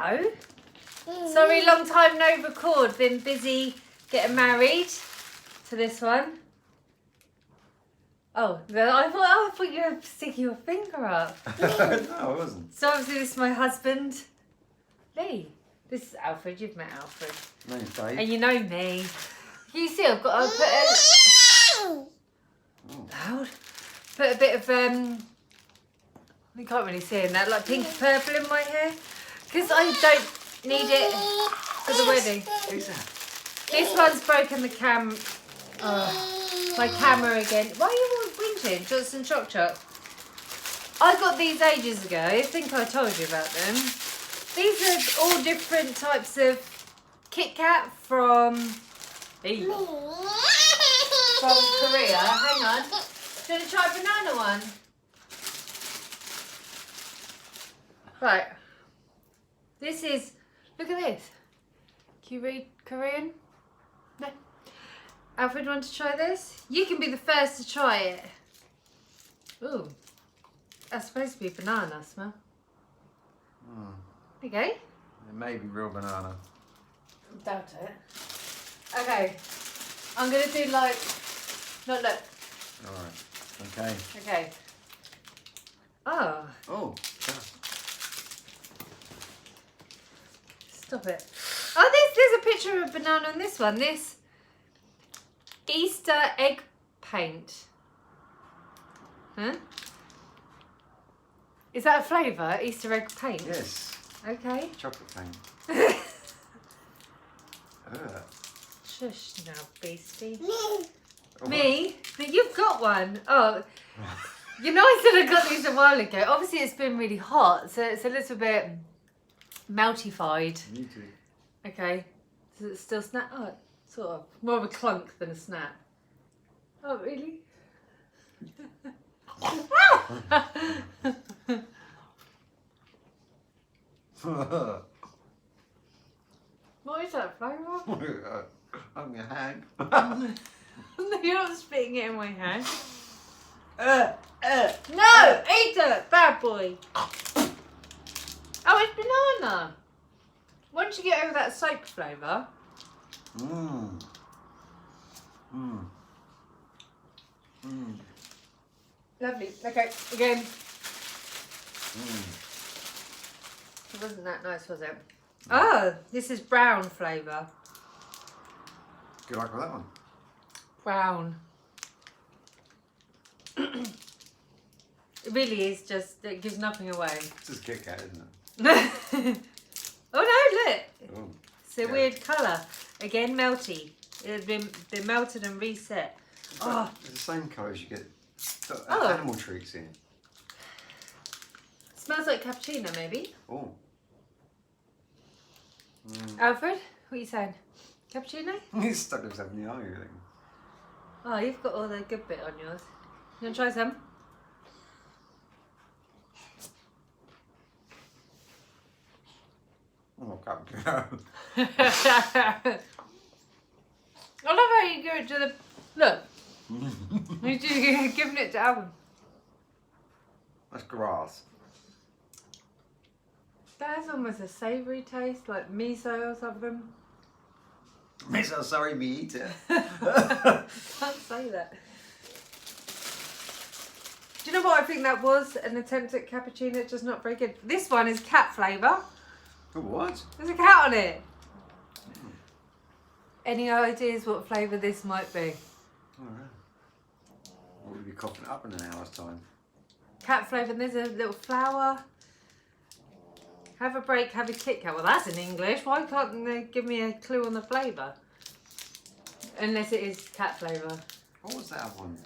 Hello. Sorry, long time no record. Been busy getting married to this one. Oh, I thought you were sticking your finger up. No, I wasn't. So obviously this is my husband, Lee. This is Alfred. You've met Alfred. Name's Dave. And you know me. You see, I've got to put a bit of you can't really see in that, like pink purple in my hair, because I don't need it for the wedding. Who's that? This one's broken the my camera again. Why are you all whinging? Johnson Choc Choc. I got these ages ago. I think I told you about them. These are all different types of KitKat from Korea. Hang on. Do you want to try a banana one? Right. This is, look at this. Can you read Korean? No. Alfred, want to try this? You can be the first to try it. Ooh. That's supposed to be banana smell. There you go. It may be real banana. Doubt it. Okay. I'm going to do like, no, look. Alright. Okay. Okay. Oh. Oh. Stop it. Oh, there's a picture of a banana on this one. This Easter egg paint. Huh? Is that a flavour? Easter egg paint? Yes. Okay. Chocolate paint. Shush now, beastie. Me? But you've got one. Oh. You know I said I got these a while ago. Obviously it's been really hot, so it's a little bit meltified. Me too. Okay. Does it still snap? Oh, sort of. More of a clunk than a snap. Oh, really? What is that flavour? I'm your hand. No, you're not spitting it in my hand. No! Eat it! Bad boy! Oh, it's banana! Once you get over that soap flavour. Mmm. Mmm. Mmm. Lovely. Okay, again. Mmm. It wasn't that nice, was it? Oh, this is brown flavour. Good luck with that one. Brown. It really is just, it gives nothing away. It's just KitKat, isn't it? Oh no, look! Oh. It's a weird colour. Again, melty. It had been melted and reset. Oh. It's the same colour as you get animal treats in. Smells like cappuccino, maybe. Oh. Alfred, what are you saying? Cappuccino? He's stuck himself in the eye, I think. Oh, you've got all the good bit on yours. You want to try some? Oh, cappuccino. I love how you give it to the... Look. You're giving it to Alvin. That's grass. That has almost a savoury taste, like miso or something. Miso, sorry, me eater. Can't say that. Do you know what I think that was? An attempt at cappuccino, just not very good. This one is cat flavour. What? There's a cat on it. Any ideas what flavour this might be? Alright. We'll be coughing up in an hour's time. Cat flavour, and there's a little flower. Have a break, have a KitKat. Well, that's in English. Why can't they give me a clue on the flavour? Unless it is cat flavour. What was that one?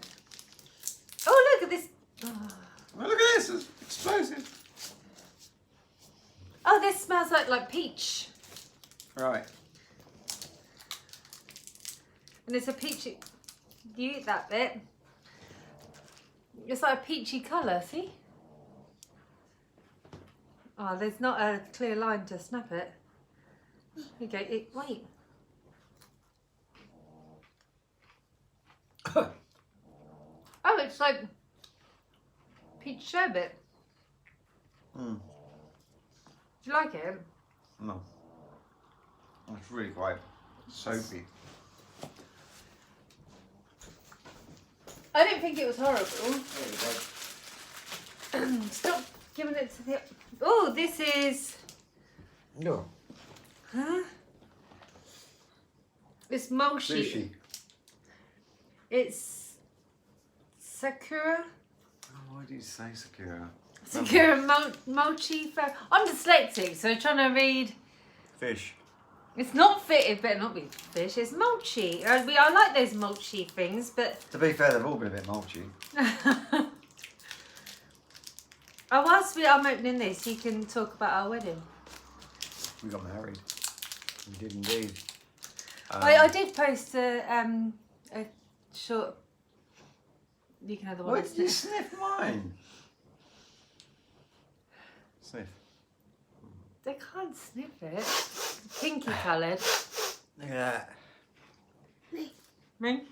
Oh, look at this. Oh, look at this. It's explosive. Oh, this smells like peach. Right. And it's a peachy... You eat that bit. It's like a peachy colour, see? Oh, there's not a clear line to snap it. There you go. Wait. Oh, it's like peach sherbet. Mm. Do you like it? No. It's really quite soapy. I didn't think it was horrible. There you Stop giving it to the... Oh, this is... go. No. Huh? It's mochi. Sushi. It's Sakura. Oh, why do you say Sakura? Sakura mochi. I'm dyslexic, so trying to read. Fish. It's not fit. It better not be fish. It's mochi. I like those mochi things, but. To be fair, they've all been a bit mulchy. Oh, whilst I'm opening this, you can talk about our wedding. We got married. We did indeed. I did post a short. You can have the one. Why did you sniff mine? Sniff. They can't sniff it. Pinky coloured. Look at that. Me?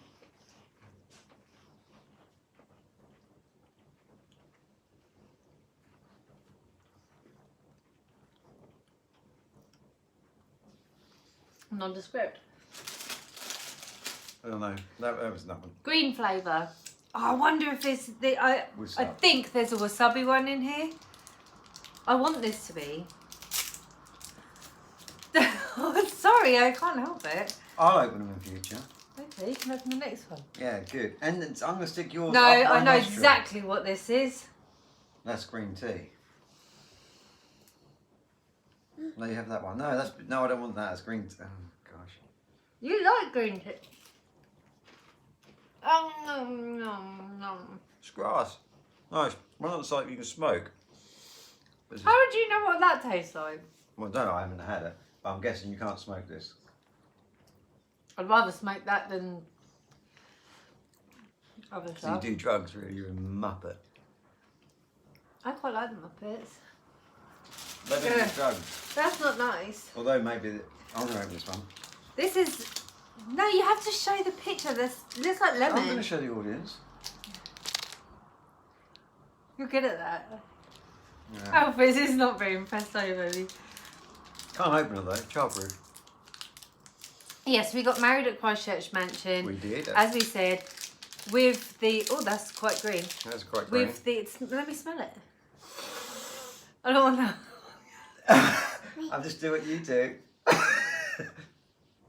Nondescript. I don't know. That was nothing. Green flavour. Oh, I wonder if there's I Wasabi. think there's a wasabi one in here. I want this to be. Sorry, I can't help it. I'll open them in future. Okay, you can open the next one. Yeah, good. And I'm gonna stick yours. No, up my I know nostril. exactly what this is. That's green tea. No, you have that one. No, I don't want that. It's green tea. Oh gosh. You like green tea. Oh, no. It's grass. Nice. One on the side you can smoke. How would you know what that tastes like? Well, I don't know. I haven't had it. But I'm guessing you can't smoke this. I'd rather smoke that than other So you stuff. do drugs, really? You're a muppet. I quite like the Muppets. They don't Yeah. do drugs. That's not nice. Although maybe I'm gonna open this one. This is... No, you have to show the picture. This looks like I'm lemon. gonna show the audience. You're good at that. Yeah. Alfred is not very impressed over me. Can't open it though. Childproof. Yes, we got married at Christchurch Mansion. We did. As we said, with the... Oh, that's quite green. That's quite green. With the... Let me smell it. I don't want to... I'll just do what you do.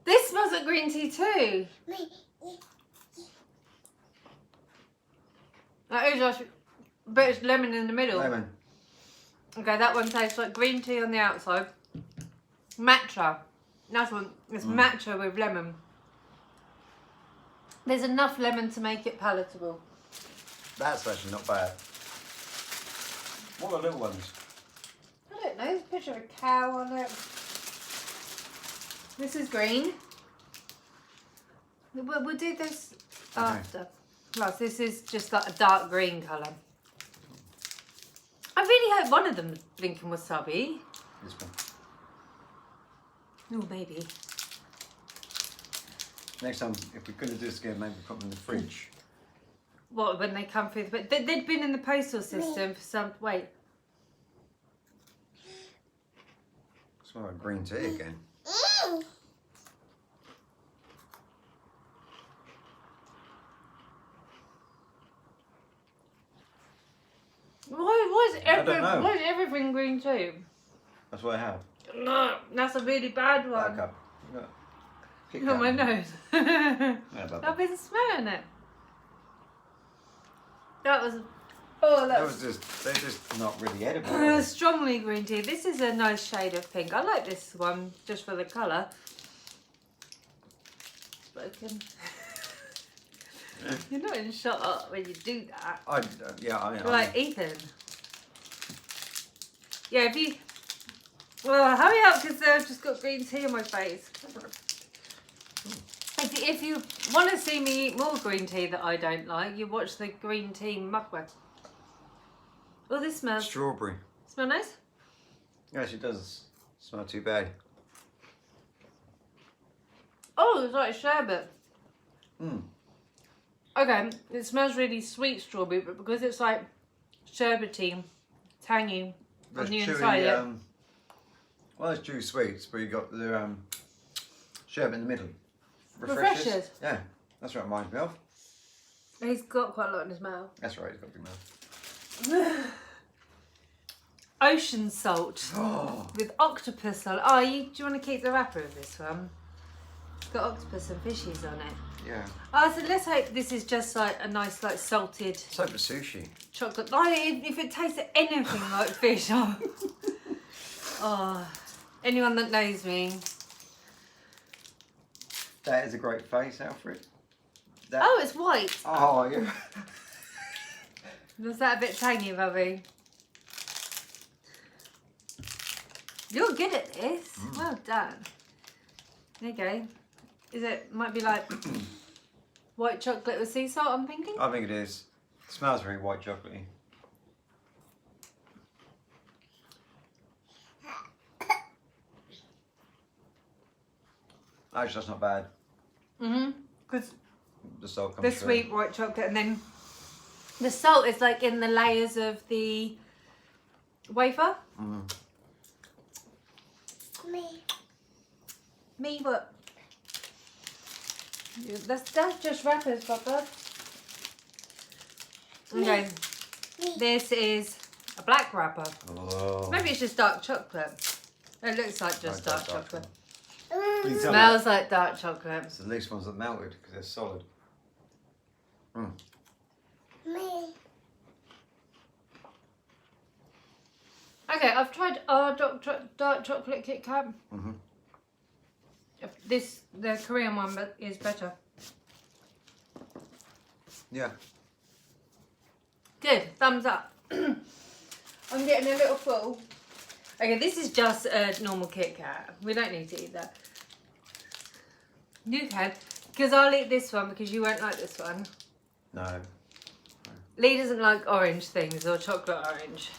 This smells like green tea too. That is just... But it's lemon in the middle. Lemon. Okay, that one tastes like green tea on the outside. Matcha. That's one. It's matcha with lemon. There's enough lemon to make it palatable. That's actually not bad. What are the little ones? I don't know. There's a picture of a cow on it. This is green. We'll do this after. Plus, this is just like a dark green colour. I really hope one of them is thinking wasabi. This one. Oh, maybe. Next time, if we're going to do this again, maybe put them in the fridge. What, when they come through? But they'd been in the postal system for some... Wait. Smell like green tea again. Why is don't know. why is everything green too? That's what I have. No, that's a really bad one. Back up. Look. Kit On my Kat. nose. Yeah, bubble. I've been smelling it. That was... Oh, That that's... was just, they're just not really edible. strongly green tea. This is a nice shade of pink. I like this one just for the colour. Spoken. You're not in shot when you do that. I Right, Ethan. Yeah, if you... Well, hurry up because I've just got green tea on my face. If you want to see me eat more green tea that I don't like, you watch the green tea mukbang. Oh, this smells... Strawberry. Smell nice? Yes, it does smell too bad. Oh, it's like sherbet. Mm. Okay, it smells really sweet strawberry, but because it's like sherbety, tangy on There's the chewy, inside, yeah. Well, it's Jew sweets, but you got the sherbet in the middle. Refreshers? Yeah, that's what it reminds me of. He's got quite a lot in his mouth. That's right, he's got a big mouth. Ocean salt with octopus salt. Oh, do you want to keep the wrapper of this one? It's got octopus and fishies on it. Yeah. Oh, so let's hope this is just like a nice, like salted It's like the sushi. chocolate. Oh, if it tastes anything like fish, oh, anyone that knows me. That is a great face, Alfred. That... Oh, it's white. Oh, yeah. Was that a bit tangy, Bubby? You're good at this. Well done. There you go. Might be like white chocolate with sea salt, I'm thinking? I think it is. It smells very white chocolatey. Actually, that's not bad. Because The salt comes the through. sweet white chocolate and then the salt is like in the layers of the wafer. Me what? That's just wrappers, Papa. Okay. This is a black wrapper. Oh. Maybe it's just dark chocolate. It looks like just dark chocolate. You can tell Smells like dark chocolate. it's the least ones that melted because they're solid. Okay, I've tried our dark chocolate Kit Kat. The Korean one is better. Yeah. Good, thumbs up. I'm getting a little full. Okay, this is just a normal Kit Kat. We don't need to eat that. You can, because I'll eat this one because you won't like this one. No. Lee doesn't like orange things or chocolate orange.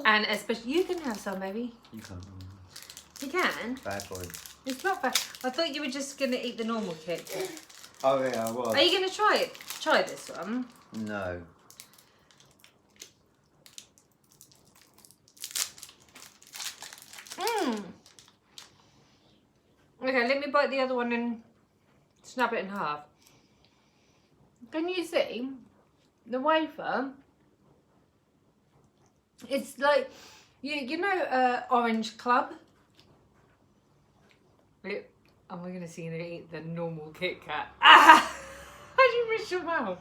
And especially, you can have some, baby. You can't. You can? Bad boy. It's not bad. I thought you were just going to eat the normal Kit Kat. Oh yeah, I was. Are you going to try it? Try this one. No. Okay, let me bite the other one and snap it in half. Can you see the wafer? It's like, you know Orange Club? Am I going to see you eat the normal Kit Kat? Ah! How do you miss your mouth?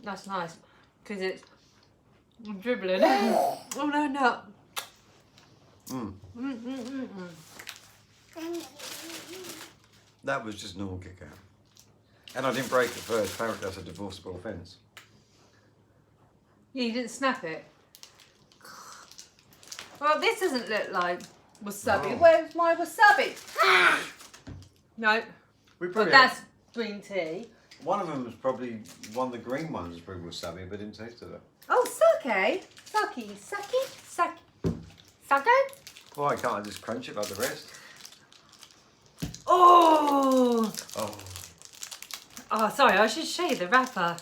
That's nice because it's dribbling. Oh no, no. That was just normal Kit Kat. And I didn't break it first. Apparently that's a divorceable offence. Yeah, you didn't snap it. Well, this doesn't look like wasabi. No. Where's my wasabi? No. We But probably that's green tea. one of them was probably one of the green ones was probably wasabi, but didn't taste of it. Oh, sake. Sake. Why can't I just crunch it like the rest? Oh. Oh. Oh, sorry. I should show you the wrapper.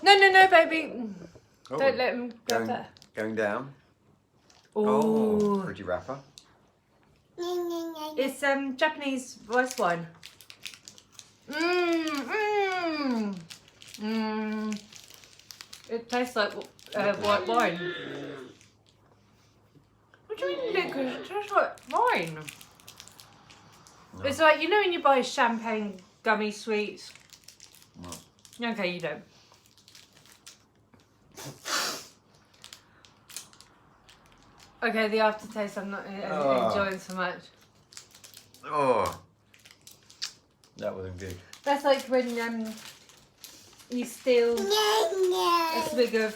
No, baby. Oh. Don't let him go there. Going down. Oh. Oh, pretty wrapper. It's Japanese rice wine. It tastes like white wine. What do you mean, Nick? It tastes like wine. No. It's like, you know when you buy champagne gummy sweets? No. Okay, you don't. Okay, the aftertaste I'm not enjoying so much. Oh. That wasn't good. That's like when you steal a swig of...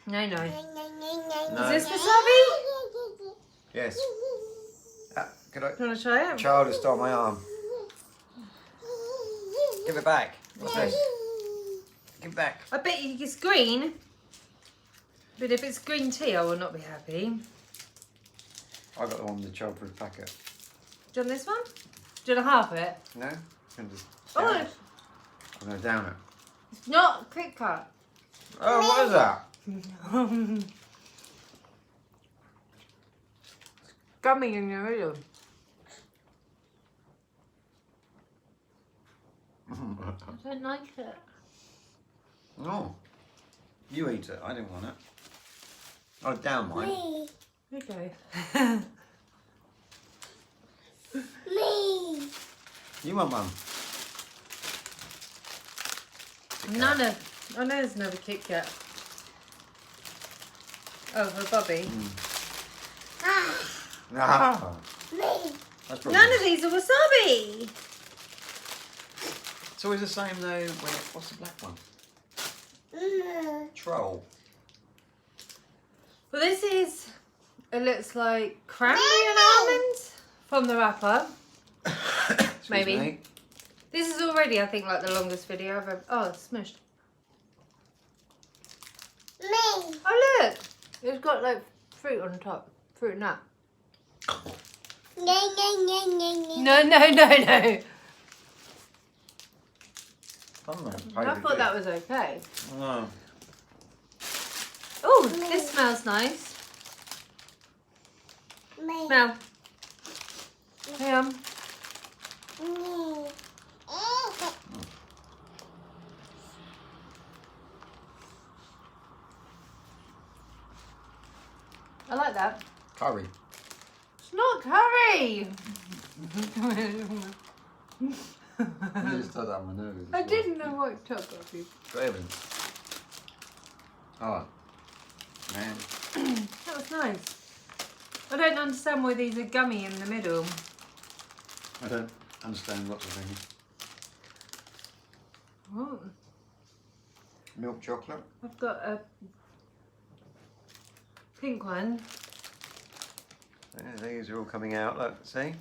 No. No. Is this wasabi? Yes. Could I? Do you want to try it? Child has stole my arm. Give it back. What's this? Give it back. I bet you it's green. But if it's green tea, I will not be happy. I got the one with the childproof packet. Do you want this one? Do you want to half it? No? You can just Oh, down it. I'm going to down it. it's not Kit Kat. Oh, what is that? Gummy in the middle. I don't like it. No. You eat it. I didn't want it. Oh, down mine. Okay. Me. You want one? Nana. Oh, no, there's another Kit Kat. Oh, for Bobby. Ah. Ah. Me. That's probably None of these are wasabi. It's always the same though. What's the black one? Mm. Troll. Well, this is. It looks like cranberry and almonds from the wrapper. Excuse Maybe. me. This is already, I think, like the longest video I've ever. Oh, it's smushed. Me. Oh, look! It's got like fruit on top. Fruit nut. No. No, no, no, no. I don't know. I thought that was okay. No. Oh, this smells nice. Me. Smell. Yum. Me. I like that. Curry. It's not curry. I just had that on my nose. I didn't know what chocolate. For evidence. Oh. Man. That was nice. I don't understand why these are gummy in the middle. I don't understand lots of things. Oh, Milk chocolate. I've got a pink one. Yeah, these are all coming out. Look, see?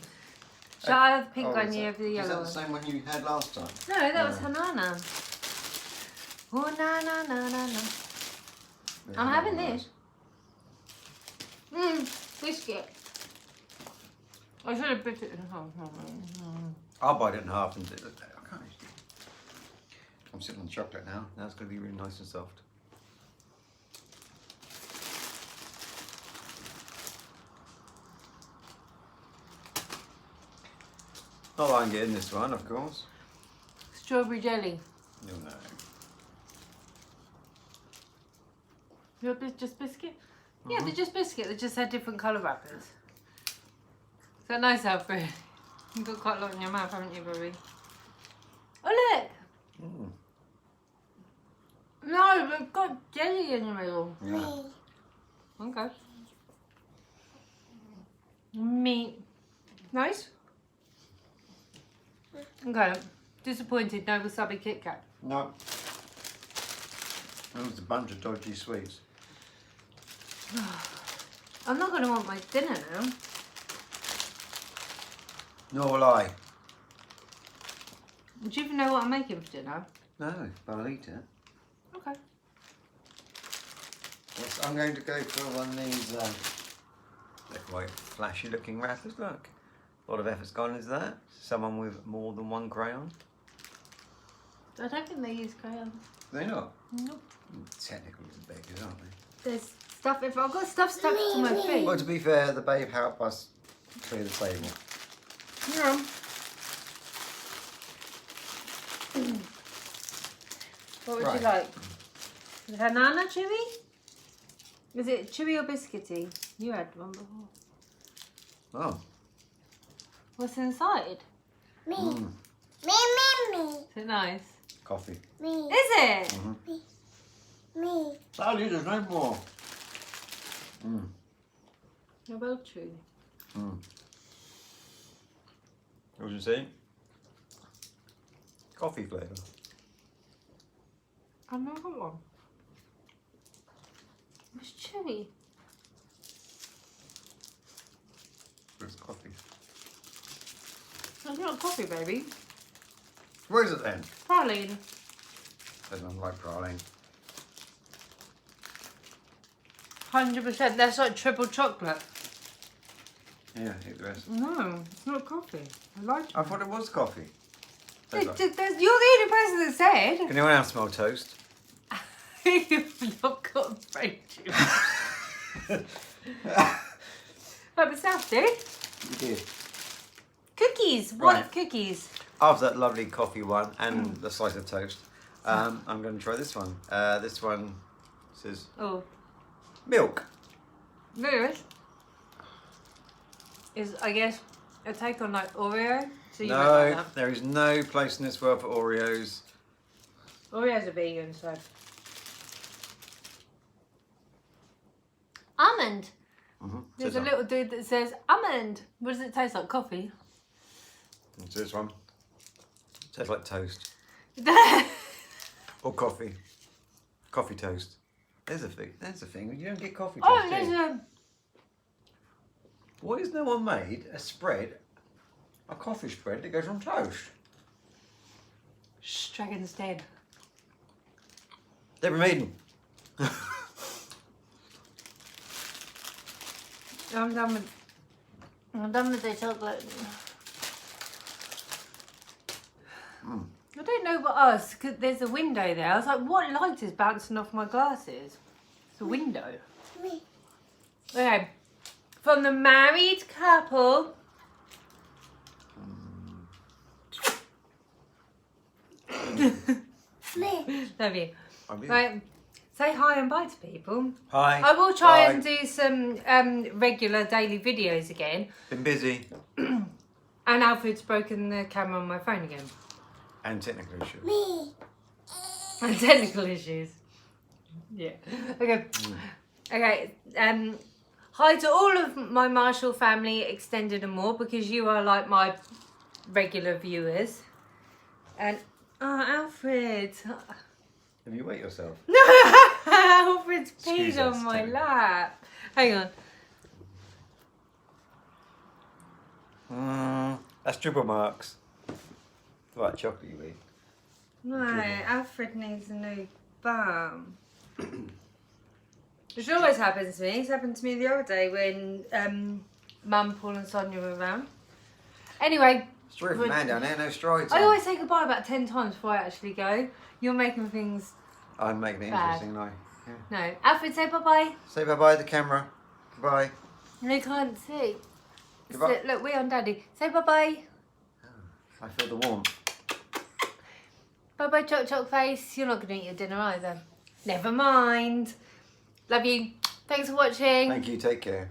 Shall I have the pink Oh, one? is You that- have the Is yellow that one. the same one you had last time? No, that was No. banana. Oh, na na na na na. There's I'm having another one. this. Biscuit. I should have bit it in half. I'll bite it in half and do it. I can't actually. I'm sitting on the chocolate now. Now it's going to be really nice and soft. Oh, I'm getting this one, of course. Strawberry jelly. You'll know. You're just biscuit? Yeah, they're just biscuit. They just had different colour wrappers. Is that nice, Alfred? You've got quite a lot in your mouth, haven't you, Bobby? Oh, look! Mm. No, they've got jelly in the middle. Yeah. Okay. Meat. Nice. Okay. Disappointed, no wasabi Kit Kat. No. That was a bunch of dodgy sweets. I'm not going to want my dinner now. Nor will I. Do you even know what I'm making for dinner? No, but I'll eat it. Okay. Yes, I'm going to go for one of these. They're quite flashy looking wrappers. Look, a lot of effort's gone into that. Someone with more than one crayon. I don't think they use crayons. They're not. Nope. Technically, the beggars, aren't they? There's stuff. If I've got stuff stuck to my feet. Well, to be fair, the babe helped us clear the table. Yeah. What would you Right. like? Banana chewy? Is it chewy or biscuity? You had one before. Oh. What's inside? Me. Mm. Me. Is it nice? Coffee. Me. Is it? Mm-hmm. Me. Sally, there's no more. Mm. You're well chewy. Mm. What did you say? Coffee flavour. I've never got one. It's chewy. It's coffee. It's not coffee, baby. Where is it then? Praline. Doesn't like praline. 100%. That's like triple chocolate. Yeah, eat the rest. No, it's not coffee. coffee. I like it. I thought it was coffee. You're the only person that said. Can anyone else smell toast? You've not got a brain tumor. But myself, dude. You did. Cookies. Right. White cookies. After that lovely coffee one and the slice of toast, I'm going to try this one. This one says Oh. milk. This is, I guess, a take on like Oreo. So you might like No, that. there is no place in this world for Oreos. Oreos are vegan, so. Almond. There's a little dude that says almond. What does it taste like? Coffee. It's this one. Tastes like toast. Or coffee. Coffee toast. There's a thing. There's a thing. You don't get coffee toast. Oh, do there's you? a. Why has no one made a spread, a coffee spread that goes on toast? Shh, Dragon's dead. Deborah Meaden. I'm done with the chocolate. I don't know what else, because there's a window there. I was like, what light is bouncing off my glasses? It's a window. Me. Okay. From the married couple. Me. Love you. Love you. Right. Say hi and bye to people. Hi. I will try Bye. and do some regular daily videos again. Been busy. And Alfred's broken the camera on my phone again. And technical issues. Me. And technical issues. Yeah. Okay. Okay. Hi to all of my Marshall family, extended and more, because you are like my regular viewers. And Alfred. Have you wet yourself? No, Alfred's Excuse peed us, on my Terry. lap. Hang on. That's dribble marks. What chocolate you eat? No, Alfred needs a new bum. Which always happens to me. It's happened to me the other day when Mum, Paul and Sonia were around. Anyway. Story from man down there, no strides. I always say goodbye about 10 times before I actually go. You're making things... I'm making it Bad. interesting, aren't I? Yeah. No. Alfred, say bye-bye. Say bye-bye to the camera. Goodbye. They can't see. Goodbye. So, look, we're on Daddy. Say bye-bye. I feel the warmth. Bye-bye, choc face. You're not going to eat your dinner either. Never mind. Love you. Thanks for watching. Thank you, take care.